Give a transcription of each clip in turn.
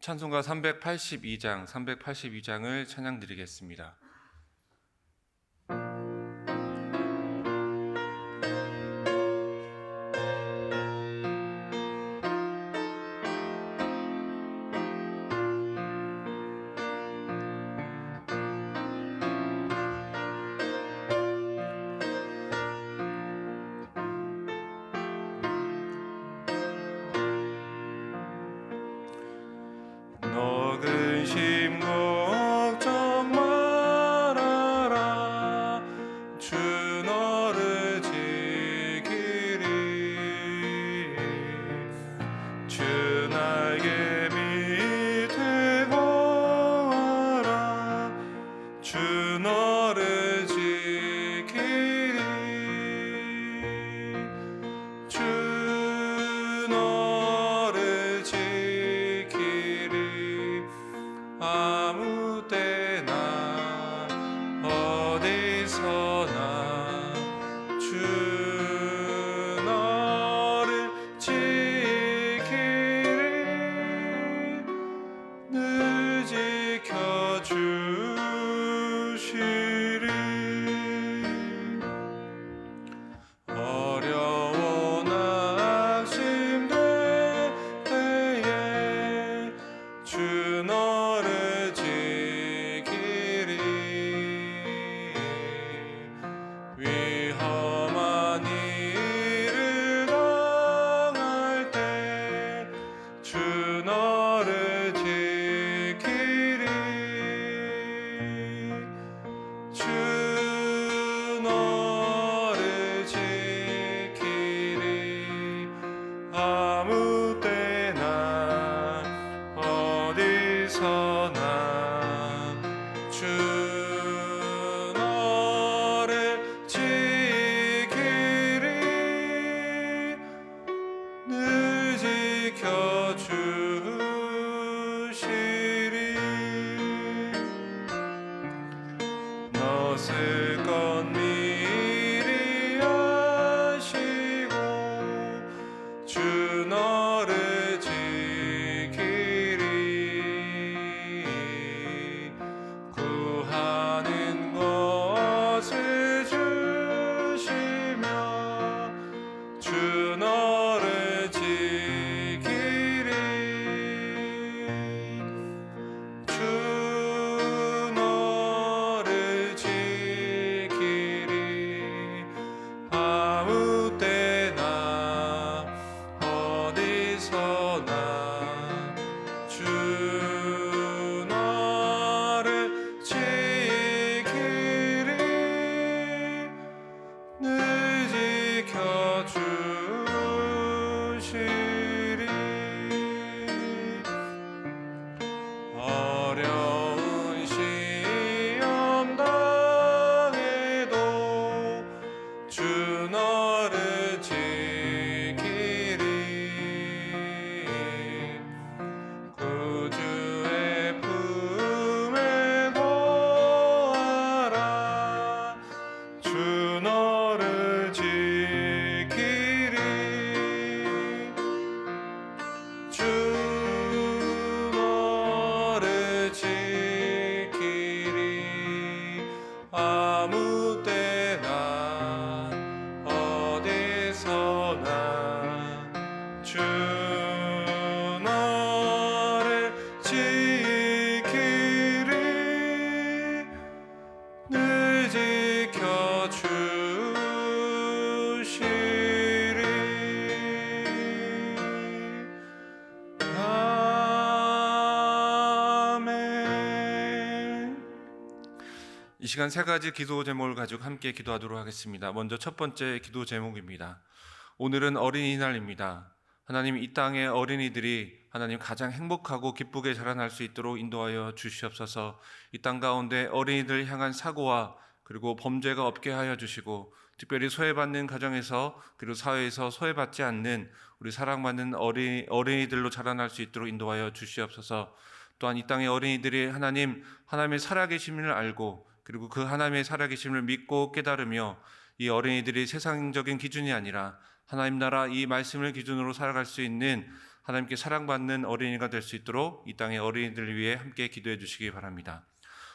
찬송가 382장을 찬양 드리겠습니다. 너 근심 걱정 말아라 주 너를 지키리 주 나에게 밑에 거하라 주 너를 지키리 주 너를 지키리 아무 때나 어디서나 주 너를 지키리 늘 지켜주시리 어려워 낙심될 때에 주 너를 지키리 위험한 일을 당할 때 주 너를 지키리 주 너를 지키리 아무 때나 어디서나 주 너를 지키리 늘 지켜주시리 너 쓸 것 미리 아시고 주 너를 지키리 구하는 것을 주시며 주 너를 지키리 주 너를 지키리 아무 때나 어디서나 주 너를 지키리 늘 지켜주시리 어려운 시험 당해도 주 너를 지키리 구주의 품에 거하라 주 너를 지키리 주 너를 지키리 아무 때나 어디서나 주 너를 지키리 늘 지켜주시리 아멘. 이 시간 세 가지 기도 제목을 가지고 함께 기도하도록 하겠습니다. 먼저 첫 번째 기도 제목입니다. 오늘은 어린이날입니다. 하나님, 이 땅의 어린이들이 하나님 가장 행복하고 기쁘게 자라날 수 있도록 인도하여 주시옵소서. 이 땅 가운데 어린이들 향한 사고와 그리고 범죄가 없게 하여 주시고, 특별히 소외받는 가정에서 그리고 사회에서 소외받지 않는 우리 사랑받는 어린이들로 자라날 수 있도록 인도하여 주시옵소서. 또한 이 땅의 어린이들이 하나님의 살아계심을 알고 그리고 그 하나님의 살아계심을 믿고 깨달으며 이 어린이들이 세상적인 기준이 아니라 하나님 나라 이 말씀을 기준으로 살아갈 수 있는 하나님께 사랑받는 어린이가 될 수 있도록 이 땅의 어린이들을 위해 함께 기도해 주시기 바랍니다.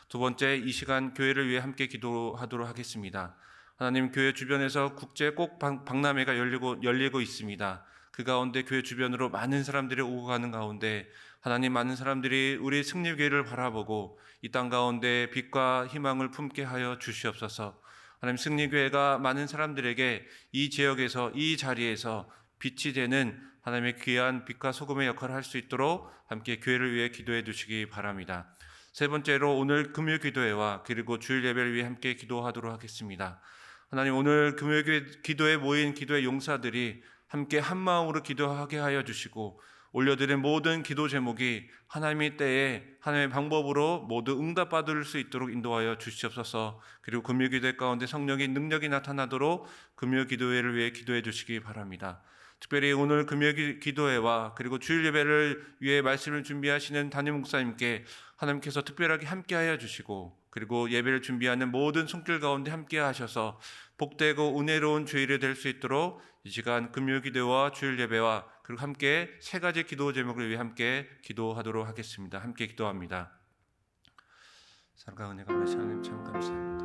두 번째, 이 시간 교회를 위해 함께 기도하도록 하겠습니다. 하나님, 교회 주변에서 국제 꼭 박람회가 열리고 있습니다. 그 가운데 교회 주변으로 많은 사람들이 오고 가는 가운데 하나님, 많은 사람들이 우리 승리교회를 바라보고 이 땅 가운데 빛과 희망을 품게 하여 주시옵소서. 하나님, 승리교회가 많은 사람들에게 이 지역에서, 이 자리에서 빛이 되는 하나님의 귀한 빛과 소금의 역할을 할 수 있도록 함께 교회를 위해 기도해 주시기 바랍니다. 세 번째로, 오늘 금요 기도회와 그리고 주일 예배를 위해 함께 기도하도록 하겠습니다. 하나님, 오늘 금요 기도에 모인 기도의 용사들이 함께 한 마음으로 기도하게 하여 주시고 올려드린 모든 기도 제목이 하나님의 때에 하나님의 방법으로 모두 응답받을 수 있도록 인도하여 주시옵소서. 그리고 금요 기도회 가운데 성령의 능력이 나타나도록 금요 기도회를 위해 기도해 주시기 바랍니다. 특별히 오늘 금요 기도회와 그리고 주일 예배를 위해 말씀을 준비하시는 담임 목사님께 하나님께서 특별하게 함께하여 주시고 그리고 예배를 준비하는 모든 손길 가운데 함께하셔서 복되고 은혜로운 주일이 될 수 있도록 이 시간 금요 기도와 주일 예배와 그리고 함께 세 가지 기도 제목을 위해 함께 기도하도록 하겠습니다. 함께 기도합니다. 사랑과 은혜가 많으신 하나님 참 감사합니다.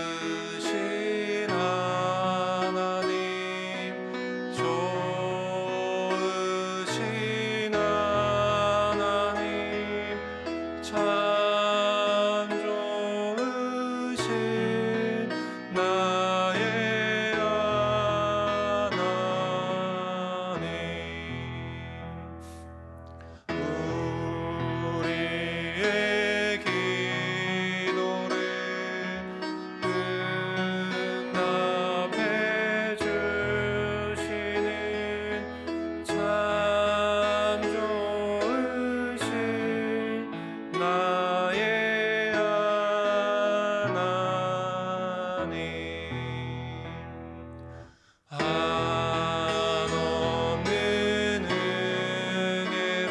좋으신 하나님, 좋으신 하나님, 참 좋으신 나의 하나님. 우리의 기도를 응답해 주시는 참 좋으신 나의 하나님. 한없는 은혜를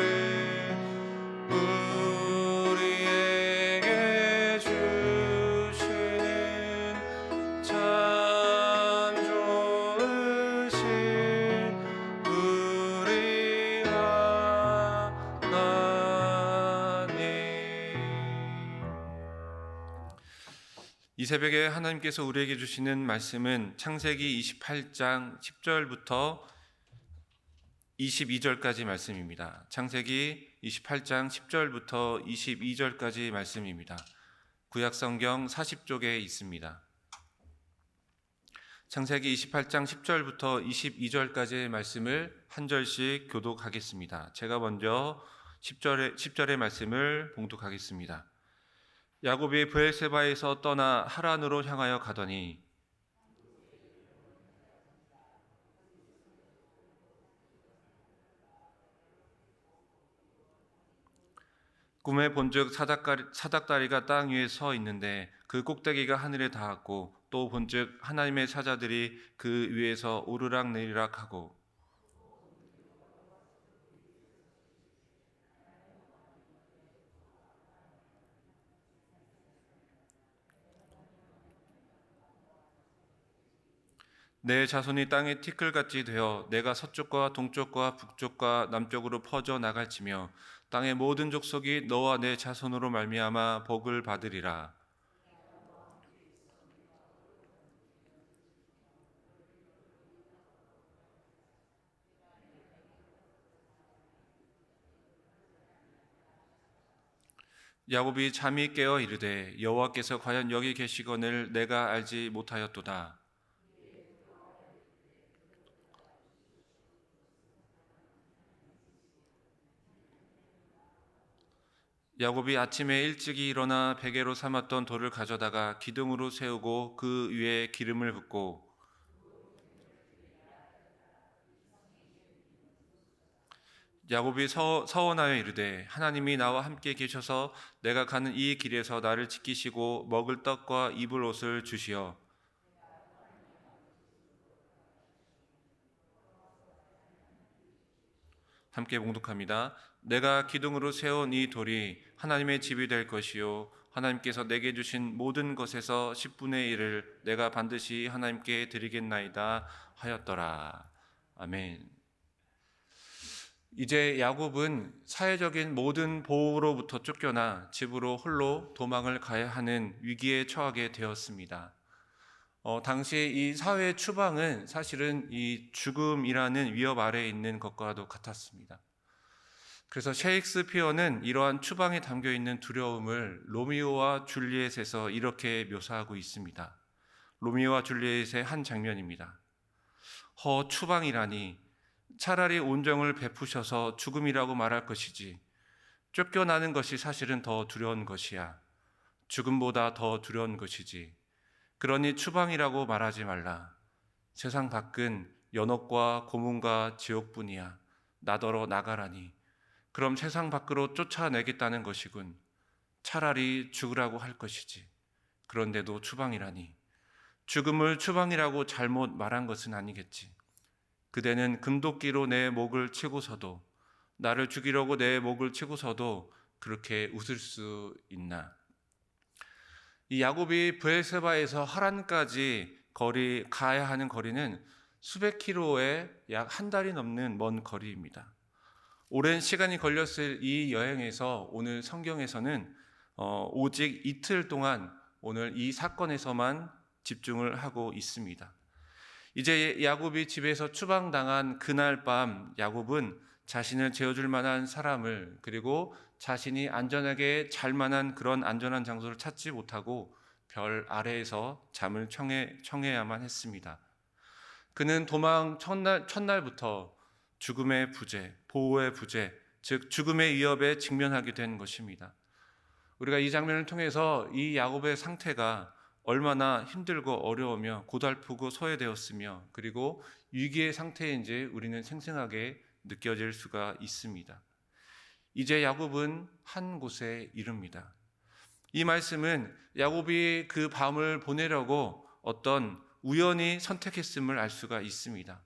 우리에게 주시는 참 좋으신 우리 하나님. 이 새벽에 하나님께서 우리에게 주시는 말씀은 창세기 28장 10절부터 22절까지 말씀입니다. 창세기 28장 10절부터 22절까지 말씀입니다. 구약성경 40쪽에 있습니다. 창세기 28장 10절부터 22절까지의 말씀을 한 절씩 교독하겠습니다. 제가 먼저 10절의 말씀을 봉독하겠습니다. 야곱이 브엘세바에서 떠나 하란으로 향하여 가더니 꿈에 본즉 사닥다리가 땅 위에 서 있는데 그 꼭대기가 하늘에 닿았고 또 본즉 하나님의 사자들이 그 위에서 오르락내리락 하고 내 자손이 땅의 티끌같이 되어 내가 서쪽과 동쪽과 북쪽과 남쪽으로 퍼져 나갈지며 땅의 모든 족속이 너와 내 자손으로 말미암아 복을 받으리라. 야곱이 잠이 깨어 이르되 여호와께서 과연 여기 계시거늘 내가 알지 못하였도다. 야곱이 아침에 일찍이 일어나 베개로 삼았던 돌을 가져다가 기둥으로 세우고 그 위에 기름을 붓고 야곱이 서원하여 이르되 하나님이 나와 함께 계셔서 내가 가는 이 길에서 나를 지키시고 먹을 떡과 입을 옷을 주시어 함께 봉독합니다. 내가 기둥으로 세운 이 돌이 하나님의 집이 될 것이요 하나님께서 내게 주신 모든 것에서 10분의 1을 내가 반드시 하나님께 드리겠나이다 하였더라. 아멘. 이제 야곱은 사회적인 모든 보호로부터 쫓겨나 집으로 홀로 도망을 가야 하는 위기에 처하게 되었습니다. 당시 이 사회의 추방은 사실은 이 죽음이라는 위협 아래에 있는 것과도 같았습니다. 그래서 셰익스피어는 이러한 추방에 담겨 있는 두려움을 로미오와 줄리엣에서 이렇게 묘사하고 있습니다. 로미오와 줄리엣의 한 장면입니다. 추방이라니 차라리 온정을 베푸셔서 죽음이라고 말할 것이지 쫓겨나는 것이 사실은 더 두려운 것이야. 죽음보다 더 두려운 것이지. 그러니 추방이라고 말하지 말라. 세상 밖은 연옥과 고문과 지옥뿐이야. 나더러 나가라니. 그럼 세상 밖으로 쫓아내겠다는 것이군. 차라리 죽으라고 할 것이지. 그런데도 추방이라니. 죽음을 추방이라고 잘못 말한 것은 아니겠지. 그대는 금도끼로 내 목을 치고서도 나를 죽이려고 내 목을 치고서도 그렇게 웃을 수 있나? 이 야곱이 브엘세바에서 하란까지 가야 하는 거리는 수백 킬로의 약 한 달이 넘는 먼 거리입니다. 오랜 시간이 걸렸을 이 여행에서 오늘 성경에서는 오직 이틀 동안 오늘 이 사건에서만 집중을 하고 있습니다. 이제 야곱이 집에서 추방당한 그날 밤 야곱은 자신을 재워줄 만한 사람을 그리고 자신이 안전하게 잘 만한 그런 안전한 장소를 찾지 못하고 별 아래에서 잠을 청해야만 했습니다. 그는 도망 첫날부터 죽음의 부재, 보호의 부재, 즉 죽음의 위협에 직면하게 된 것입니다. 우리가 이 장면을 통해서 이 야곱의 상태가 얼마나 힘들고 어려우며 고달프고 소외되었으며 그리고 위기의 상태인지 우리는 생생하게 느껴질 수가 있습니다. 이제 야곱은 한 곳에 이릅니다. 이 말씀은 야곱이 그 밤을 보내려고 어떤 우연히 선택했음을 알 수가 있습니다.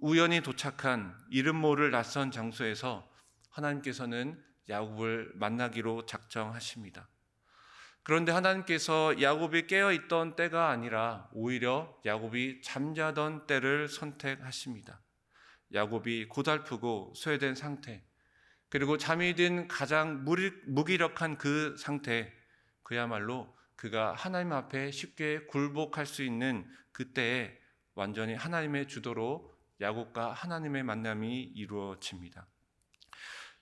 우연히 도착한 이름 모를 낯선 장소에서 하나님께서는 야곱을 만나기로 작정하십니다. 그런데 하나님께서 야곱이 깨어있던 때가 아니라 오히려 야곱이 잠자던 때를 선택하십니다. 야곱이 고달프고 소외된 상태, 그리고 잠이 든 가장 무기력한 그 상태, 그야말로 그가 하나님 앞에 쉽게 굴복할 수 있는 그때에 완전히 하나님의 주도로 야곱과 하나님의 만남이 이루어집니다.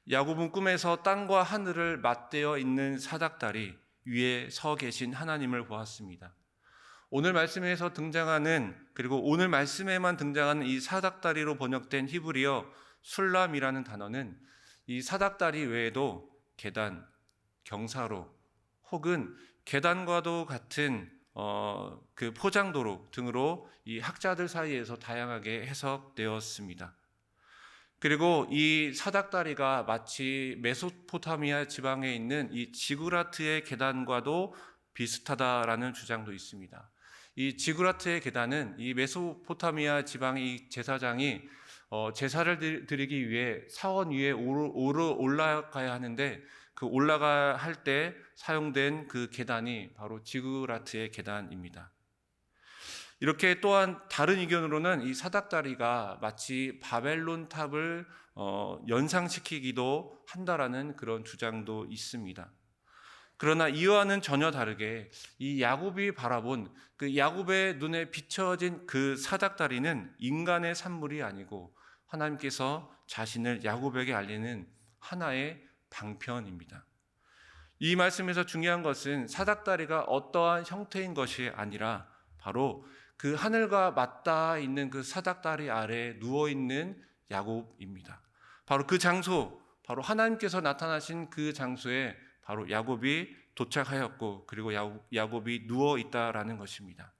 야곱은 꿈에서 땅과 하늘을 맞대어 있는 사닥다리, 위에 서 계신 하나님을 보았습니다. 오늘 말씀에서 등장하는, 그리고 오늘 말씀에만 등장하는 이 사닥다리로 번역된 히브리어 술람이라는 단어는 이 사닥다리 외에도 계단, 경사로 혹은 계단과도 같은 그 포장도로 등으로 이 학자들 사이에서 다양하게 해석되었습니다. 그리고 이 사닥다리가 마치 메소포타미아 지방에 있는 이 지구라트의 계단과도 비슷하다라는 주장도 있습니다. 이 지구라트의 계단은 이 메소포타미아 지방의 이 제사장이 제사를 드리기 위해 사원 위에 올라가야 하는데, 그 올라가 할 때 사용된 그 계단이 바로 지구라트의 계단입니다. 이렇게 또한 다른 의견으로는 이 사닥다리가 마치 바벨론 탑을 연상시키기도 한다라는 그런 주장도 있습니다. 그러나 이와는 전혀 다르게 이 야곱이 바라본 그 야곱의 눈에 비춰진 그 사닥다리는 인간의 산물이 아니고 하나님께서 자신을 야곱에게 알리는 하나의 방편입니다. 이 말씀에서 중요한 것은 사닥다리가 어떠한 형태인 것이 아니라 바로 그 하늘과 맞닿아 있는 그 사닥다리 아래에 누워있는 야곱입니다. 바로 그 장소, 바로 하나님께서 나타나신 그 장소에 바로 야곱이 도착하였고, 그리고 야곱이 누워있다라는 것입니다.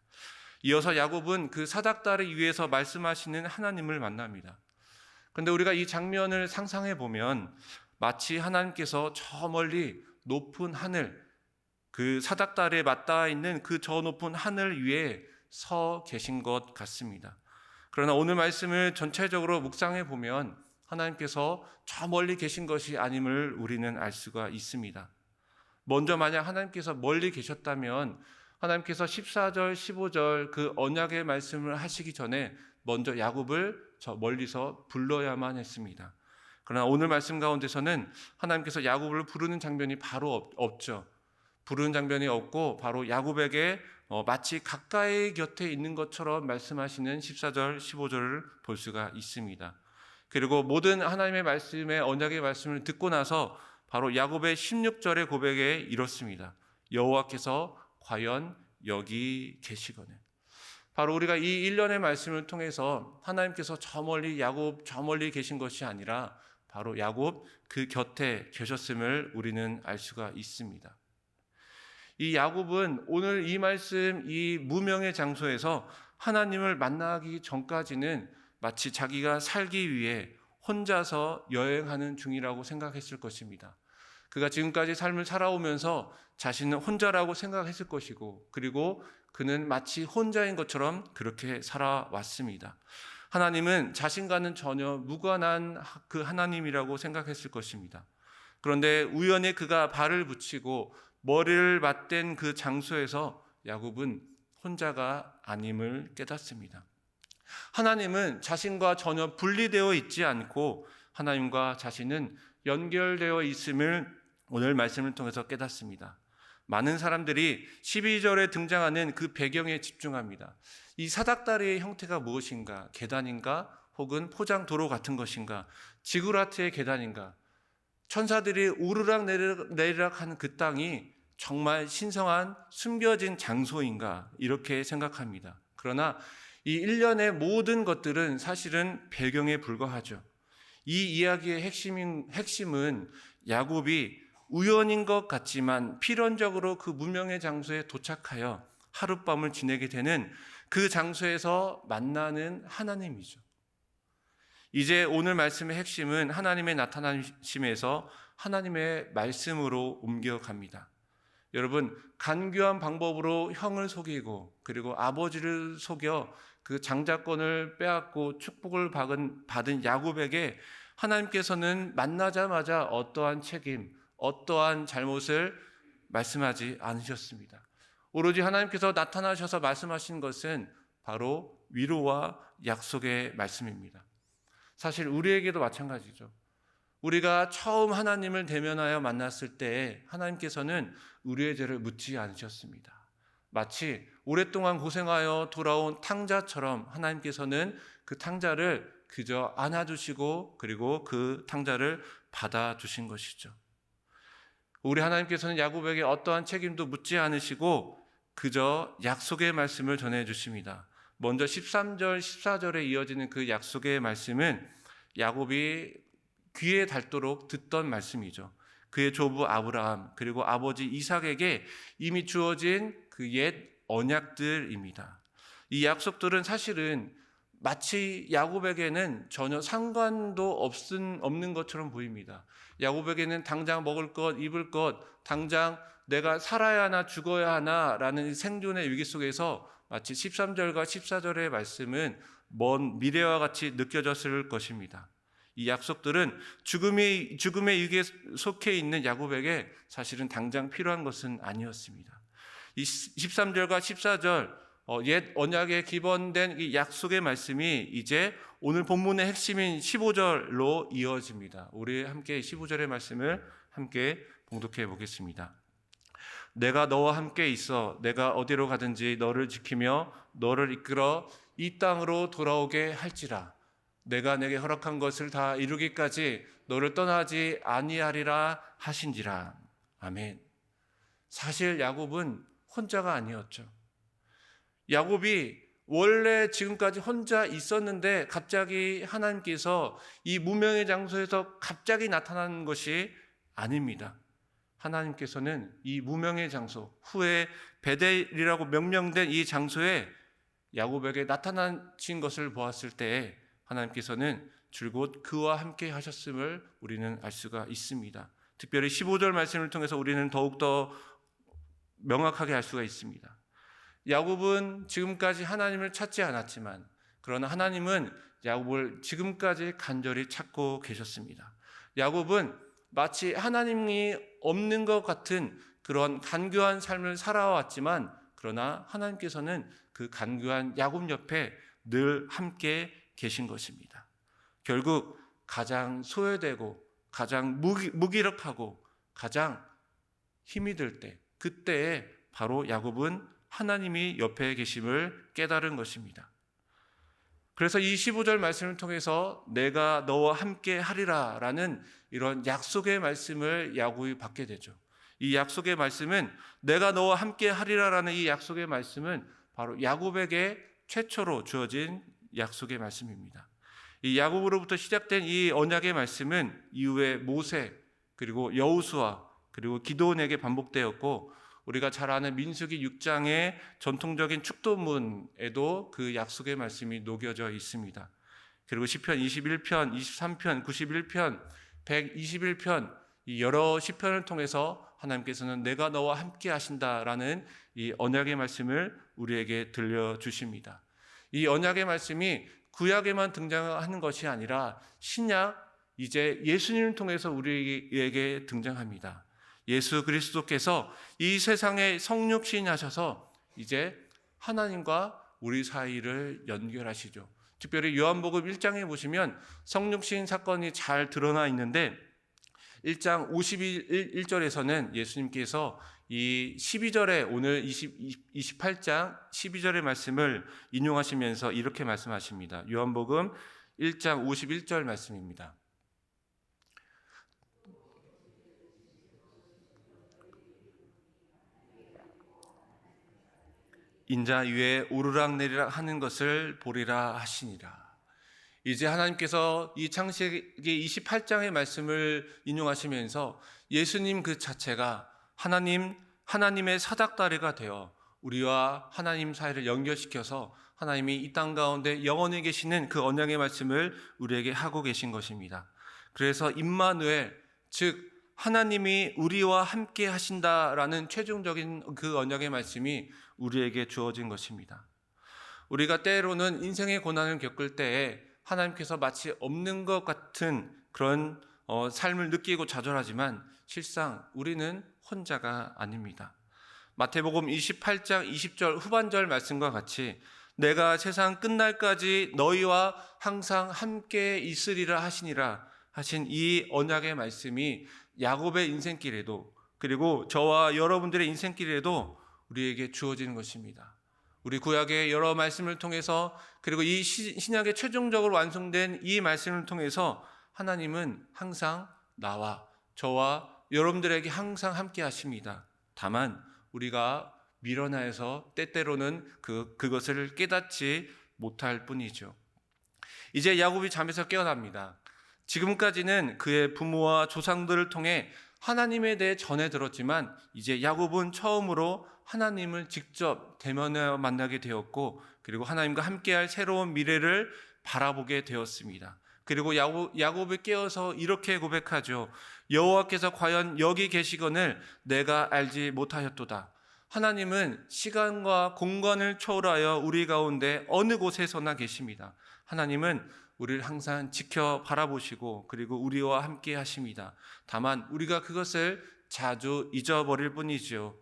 이어서 야곱은 그 사닥다리 위에서 말씀하시는 하나님을 만납니다. 그런데 우리가 이 장면을 상상해 보면 마치 하나님께서 저 멀리 높은 하늘, 그 사닥다리에 맞닿아 있는 그 저 높은 하늘 위에 서 계신 것 같습니다. 그러나 오늘 말씀을 전체적으로 묵상해 보면 하나님께서 저 멀리 계신 것이 아님을 우리는 알 수가 있습니다. 먼저 만약 하나님께서 멀리 계셨다면 하나님께서 14절, 15절 그 언약의 말씀을 하시기 전에 먼저 야곱을 저 멀리서 불러야만 했습니다. 그러나 오늘 말씀 가운데서는 하나님께서 야곱을 부르는 장면이 바로 없죠. 부르는 장면이 없고 바로 야곱에게 마치 가까이 곁에 있는 것처럼 말씀하시는 14절, 15절을 볼 수가 있습니다. 그리고 모든 하나님의 말씀의 언약의 말씀을 듣고 나서 바로 야곱의 16절의 고백에 이렇습니다. 여호와께서 과연 여기 계시거늘. 바로 우리가 이 1년의 말씀을 통해서 하나님께서 저 멀리 야곱 저 멀리 계신 것이 아니라 바로 야곱 그 곁에 계셨음을 우리는 알 수가 있습니다. 이 야곱은 오늘 이 말씀, 이 무명의 장소에서 하나님을 만나기 전까지는 마치 자기가 살기 위해 혼자서 여행하는 중이라고 생각했을 것입니다. 그가 지금까지 삶을 살아오면서 자신은 혼자라고 생각했을 것이고, 그리고 그는 마치 혼자인 것처럼 그렇게 살아왔습니다. 하나님은 자신과는 전혀 무관한 그 하나님이라고 생각했을 것입니다. 그런데 우연히 그가 발을 붙이고 머리를 맞댄 그 장소에서 야곱은 혼자가 아님을 깨닫습니다. 하나님은 자신과 전혀 분리되어 있지 않고 하나님과 자신은 연결되어 있음을 오늘 말씀을 통해서 깨닫습니다. 많은 사람들이 12절에 등장하는 그 배경에 집중합니다. 이 사닥다리의 형태가 무엇인가? 계단인가? 혹은 포장도로 같은 것인가? 지구라트의 계단인가? 천사들이 오르락 내리락 하는 그 땅이 정말 신성한 숨겨진 장소인가? 이렇게 생각합니다. 그러나 이 일련의 모든 것들은 사실은 배경에 불과하죠. 이 이야기의 핵심은 야곱이 우연인 것 같지만 필연적으로 그 무명의 장소에 도착하여 하룻밤을 지내게 되는 그 장소에서 만나는 하나님이죠. 이제 오늘 말씀의 핵심은 하나님의 나타나심에서 하나님의 말씀으로 옮겨갑니다. 여러분, 간교한 방법으로 형을 속이고 그리고 아버지를 속여 그 장자권을 빼앗고 축복을 받은 야곱에게 하나님께서는 만나자마자 어떠한 책임, 어떠한 잘못을 말씀하지 않으셨습니다. 오로지 하나님께서 나타나셔서 말씀하신 것은 바로 위로와 약속의 말씀입니다. 사실 우리에게도 마찬가지죠. 우리가 처음 하나님을 대면하여 만났을 때 하나님께서는 우리의 죄를 묻지 않으셨습니다. 마치 오랫동안 고생하여 돌아온 탕자처럼 하나님께서는 그 탕자를 그저 안아주시고 그리고 그 탕자를 받아주신 것이죠. 우리 하나님께서는 야곱에게 어떠한 책임도 묻지 않으시고 그저 약속의 말씀을 전해 주십니다. 먼저 13절, 14절에 이어지는 그 약속의 말씀은 야곱이 귀에 닳도록 듣던 말씀이죠. 그의 조부 아브라함 그리고 아버지 이삭에게 이미 주어진 그 옛 언약들입니다. 이 약속들은 사실은 마치 야곱에게는 전혀 상관도 없는 것처럼 보입니다. 야곱에게는 당장 먹을 것, 입을 것, 당장 내가 살아야 하나 죽어야 하나라는 생존의 위기 속에서 마치 13절과 14절의 말씀은 먼 미래와 같이 느껴졌을 것입니다. 이 약속들은 죽음의 위기에 속해 있는 야곱에게 사실은 당장 필요한 것은 아니었습니다. 이 13절과 14절 옛 언약에 기본된 이 약속의 말씀이 이제 오늘 본문의 핵심인 15절로 이어집니다. 우리 함께 15절의 말씀을 함께 봉독해 보겠습니다. 내가 너와 함께 있어 내가 어디로 가든지 너를 지키며 너를 이끌어 이 땅으로 돌아오게 할지라. 내가 내게 허락한 것을 다 이루기까지 너를 떠나지 아니하리라 하신지라. 아멘. 사실 야곱은 혼자가 아니었죠. 야곱이 원래 지금까지 혼자 있었는데 갑자기 하나님께서 이 무명의 장소에서 갑자기 나타난 것이 아닙니다. 하나님께서는 이 무명의 장소, 후에 베델이라고 명명된 이 장소에 야곱에게 나타나신 것을 보았을 때 하나님께서는 줄곧 그와 함께 하셨음을 우리는 알 수가 있습니다. 특별히 15절 말씀을 통해서 우리는 더욱더 명확하게 알 수가 있습니다. 야곱은 지금까지 하나님을 찾지 않았지만 그러나 하나님은 야곱을 지금까지 간절히 찾고 계셨습니다. 야곱은 마치 하나님이 없는 것 같은 그런 간교한 삶을 살아왔지만 그러나 하나님께서는 그 간교한 야곱 옆에 늘 함께 계신 것입니다. 결국 가장 소외되고 가장 무기력하고 가장 힘이 들 때 그때에 바로 야곱은 하나님이 옆에 계심을 깨달은 것입니다. 그래서 이 15절 말씀을 통해서 내가 너와 함께 하리라 라는 이런 약속의 말씀을 야곱이 받게 되죠. 이 약속의 말씀은 내가 너와 함께 하리라 라는 이 약속의 말씀은 바로 야곱에게 최초로 주어진 약속의 말씀입니다. 이 야곱으로부터 시작된 이 언약의 말씀은 이후에 모세 그리고 여호수아 그리고 기드온에게 반복되었고 우리가 잘 아는 민수기 6장의 전통적인 축도문에도 그 약속의 말씀이 녹여져 있습니다. 그리고 시편 21편, 23편, 91편, 121편 이 여러 시편을 통해서 하나님께서는 내가 너와 함께 하신다라는 이 언약의 말씀을 우리에게 들려주십니다. 이 언약의 말씀이 구약에만 등장하는 것이 아니라 신약 이제 예수님을 통해서 우리에게 등장합니다. 예수 그리스도께서 이 세상에 성육신 하셔서 이제 하나님과 우리 사이를 연결하시죠. 특별히 요한복음 1장에 보시면 성육신 사건이 잘 드러나 있는데 1장 51절에서는 예수님께서 이 12절에 오늘 28장 12절의 말씀을 인용하시면서 이렇게 말씀하십니다. 요한복음 1장 51절 말씀입니다. 인자 위에 오르락내리락 하는 것을 보리라 하시니라. 이제 하나님께서 이 창세기 28장의 말씀을 인용하시면서 예수님 그 자체가 하나님의 사닥다리가 되어 우리와 하나님 사이를 연결시켜서 하나님이 이 땅 가운데 영원히 계시는 그 언약의 말씀을 우리에게 하고 계신 것입니다. 그래서 임마누엘, 즉 하나님이 우리와 함께 하신다라는 최종적인 그 언약의 말씀이 우리에게 주어진 것입니다. 우리가 때로는 인생의 고난을 겪을 때에 하나님께서 마치 없는 것 같은 그런 삶을 느끼고 좌절하지만 실상 우리는 혼자가 아닙니다. 마태복음 28장 20절 후반절 말씀과 같이 내가 세상 끝날까지 너희와 항상 함께 있으리라 하시니라 하신 이 언약의 말씀이 야곱의 인생길에도 그리고 저와 여러분들의 인생길에도 우리에게 주어지는 것입니다. 우리 구약의 여러 말씀을 통해서 그리고 이 신약의 최종적으로 완성된 이 말씀을 통해서 하나님은 항상 저와 여러분들에게 항상 함께 하십니다. 다만 우리가 미련하여서 때때로는 그것을 깨닫지 못할 뿐이죠. 이제 야곱이 잠에서 깨어납니다. 지금까지는 그의 부모와 조상들을 통해 하나님에 대해 전해 들었지만 이제 야곱은 처음으로 하나님을 직접 대면하여 만나게 되었고, 그리고 하나님과 함께할 새로운 미래를 바라보게 되었습니다. 그리고 야곱이 깨어서 이렇게 고백하죠. 여호와께서 과연 여기 계시거늘 내가 알지 못하였도다. 하나님은 시간과 공간을 초월하여 우리 가운데 어느 곳에서나 계십니다. 하나님은 우리를 항상 지켜 바라보시고 그리고 우리와 함께 하십니다. 다만 우리가 그것을 자주 잊어버릴 뿐이죠.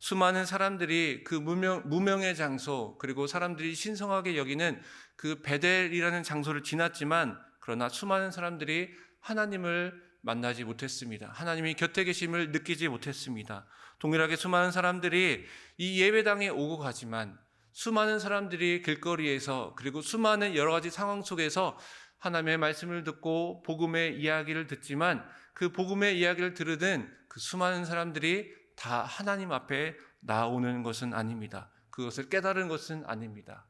수많은 사람들이 그 무명의 장소, 그리고 사람들이 신성하게 여기는 그 베델이라는 장소를 지났지만, 그러나 수많은 사람들이 하나님을 만나지 못했습니다. 하나님이 곁에 계심을 느끼지 못했습니다. 동일하게 수많은 사람들이 이 예배당에 오고 가지만, 수많은 사람들이 길거리에서 그리고 수많은 여러 가지 상황 속에서 하나님의 말씀을 듣고 복음의 이야기를 듣지만, 그 복음의 이야기를 들으는 그 수많은 사람들이 다 하나님 앞에 나오는 것은 아닙니다. 그것을 깨달은 것은 아닙니다.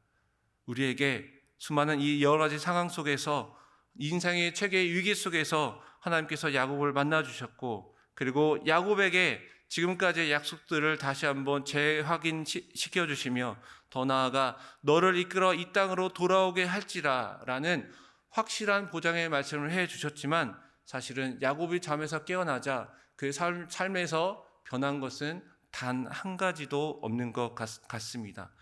우리에게 수많은 이 여러 가지 상황 속에서, 인생의 최대의 위기 속에서 하나님께서 야곱을 만나주셨고, 그리고 야곱에게 지금까지의 약속들을 다시 한번 재확인시켜주시며, 더 나아가 너를 이끌어 이 땅으로 돌아오게 할지라 라는 확실한 보장의 말씀을 해주셨지만, 사실은 야곱이 잠에서 깨어나자 그의 삶에서 변한 것은 단 한 가지도 없는 것 같습니다.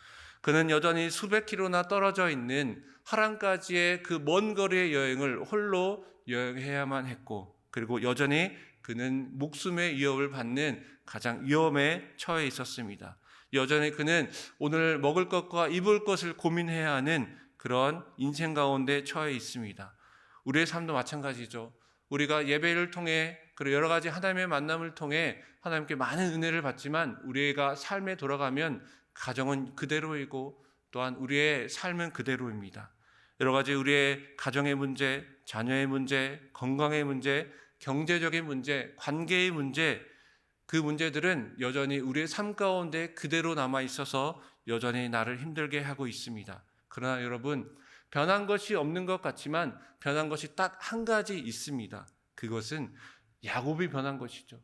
그는 여전히 수백 킬로나 떨어져 있는 하란까지의 그 먼 거리의 여행을 홀로 여행해야만 했고, 그리고 여전히 그는 목숨의 위협을 받는 가장 위험에 처해 있었습니다. 여전히 그는 오늘 먹을 것과 입을 것을 고민해야 하는 그런 인생 가운데 처해 있습니다. 우리의 삶도 마찬가지죠. 우리가 예배를 통해 그리고 여러 가지 하나님의 만남을 통해 하나님께 많은 은혜를 받지만, 우리가 삶에 돌아가면 가정은 그대로이고 또한 우리의 삶은 그대로입니다. 여러 가지 우리의 가정의 문제, 자녀의 문제, 건강의 문제, 경제적인 문제, 관계의 문제, 그 문제들은 여전히 우리의 삶 가운데 그대로 남아 있어서 여전히 나를 힘들게 하고 있습니다. 그러나 여러분, 변한 것이 없는 것 같지만 변한 것이 딱 한 가지 있습니다. 그것은 야곱이 변한 것이죠.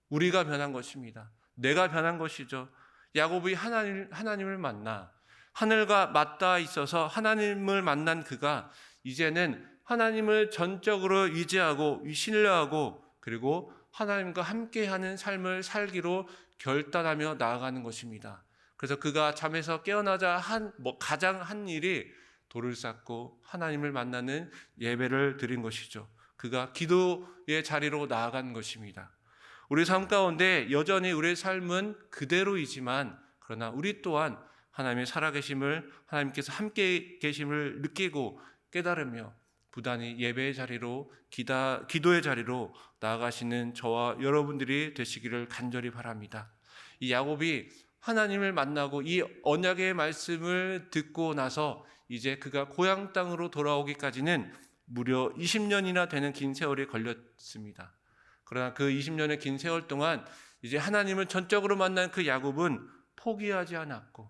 우리가 변한 것입니다. 내가 변한 것이죠. 야곱이 하나님을 만나 하늘과 맞닿아 있어서 하나님을 만난 그가 이제는 하나님을 전적으로 의지하고 신뢰하고 그리고 하나님과 함께하는 삶을 살기로 결단하며 나아가는 것입니다. 그래서 그가 잠에서 깨어나자 가장 한 일이 돌을 쌓고 하나님을 만나는 예배를 드린 것이죠. 그가 기도의 자리로 나아간 것입니다. 우리 삶 가운데 여전히 우리의 삶은 그대로이지만, 그러나 우리 또한 하나님의 살아계심을, 하나님께서 함께 계심을 느끼고 깨달으며 부단히 예배의 자리로, 기도의 자리로 나아가시는 저와 여러분들이 되시기를 간절히 바랍니다. 이 야곱이 하나님을 만나고 이 언약의 말씀을 듣고 나서 이제 그가 고향 땅으로 돌아오기까지는 무려 20년이나 되는 긴 세월이 걸렸습니다. 그러나 그 20년의 긴 세월 동안 이제 하나님을 전적으로 만난 그 야곱은 포기하지 않았고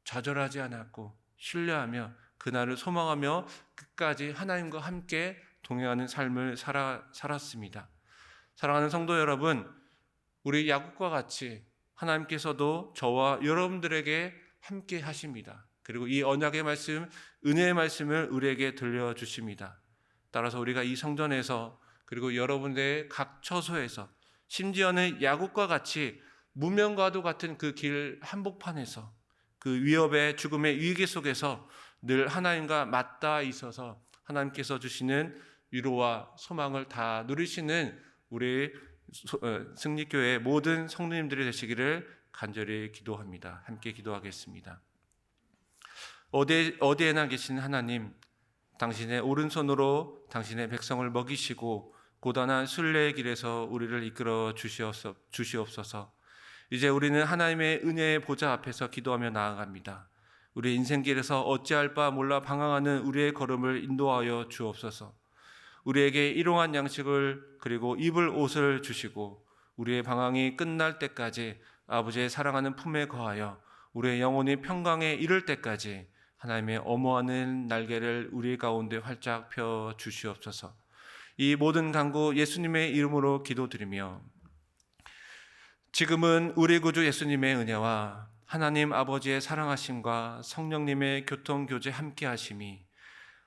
좌절하지 않았고 신뢰하며 그날을 소망하며 끝까지 하나님과 함께 동행하는 삶을 살았습니다. 사랑하는 성도 여러분, 우리 야곱과 같이 하나님께서도 저와 여러분들에게 함께 하십니다. 그리고 이 언약의 말씀, 은혜의 말씀을 우리에게 들려주십니다. 따라서 우리가 이 성전에서 그리고 여러분들의 각 처소에서, 심지어는 야곱과 같이 무명과도 같은 그 길 한복판에서, 그 위협의 죽음의 위기 속에서 늘 하나님과 맞닿아 있어서 하나님께서 주시는 위로와 소망을 다 누리시는 우리 승리교회 모든 성도님들이 되시기를 간절히 기도합니다. 함께 기도하겠습니다. 어디에나 계신 하나님, 당신의 오른손으로 당신의 백성을 먹이시고 고단한 순례의 길에서 우리를 이끌어 주시옵소서. 이제 우리는 하나님의 은혜의 보좌 앞에서 기도하며 나아갑니다. 우리 인생길에서 어찌할 바 몰라 방황하는 우리의 걸음을 인도하여 주옵소서. 우리에게 일용할 양식을 그리고 입을 옷을 주시고 우리의 방황이 끝날 때까지 아버지의 사랑하는 품에 거하여 우리의 영혼이 평강에 이를 때까지 하나님의 엄호하는 날개를 우리 가운데 활짝 펴 주시옵소서. 이 모든 간구 예수님의 이름으로 기도드리며 지금은 우리 구주 예수님의 은혜와 하나님 아버지의 사랑하심과 성령님의 교통교제 함께하심이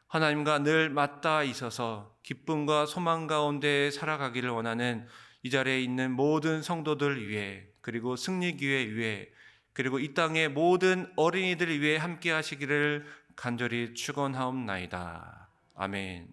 하나님과 늘 맞닿아 있어서 기쁨과 소망 가운데 살아가기를 원하는 이 자리에 있는 모든 성도들 위해 그리고 승리교회 위해 그리고 이 땅의 모든 어린이들 위해 함께 하시기를 간절히 축원하옵나이다. 아멘.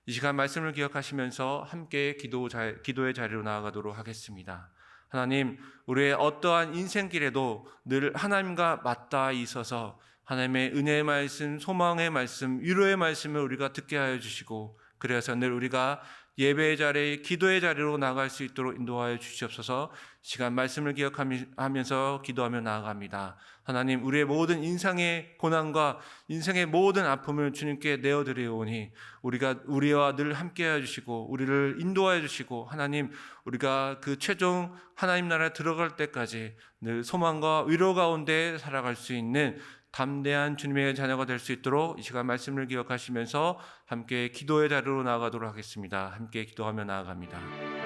이 시간 말씀을 기억하시면서 함께 기도의 자리로 나아가도록 하겠습니다. 하나님, 우리의 어떠한 인생길에도 늘 하나님과 맞닿아 있어서 하나님의 은혜의 말씀, 소망의 말씀, 위로의 말씀을 우리가 듣게 하여 주시고 그래서 늘 우리가 예배의 자리, 기도의 자리로 나아갈 수 있도록 인도하여 주시옵소서. 시간 말씀을 기억하면서 기도하며 나아갑니다. 하나님, 우리의 모든 인생의 고난과 인생의 모든 아픔을 주님께 내어드리오니 우리와 늘 함께하여 주시고 우리를 인도하여 주시고 하나님, 우리가 그 최종 하나님 나라에 들어갈 때까지 늘 소망과 위로 가운데 살아갈 수 있는 담대한 주님의 자녀가 될 수 있도록 이 시간 말씀을 기억하시면서 함께 기도의 자리로 나아가도록 하겠습니다. 함께 기도하며 나아갑니다.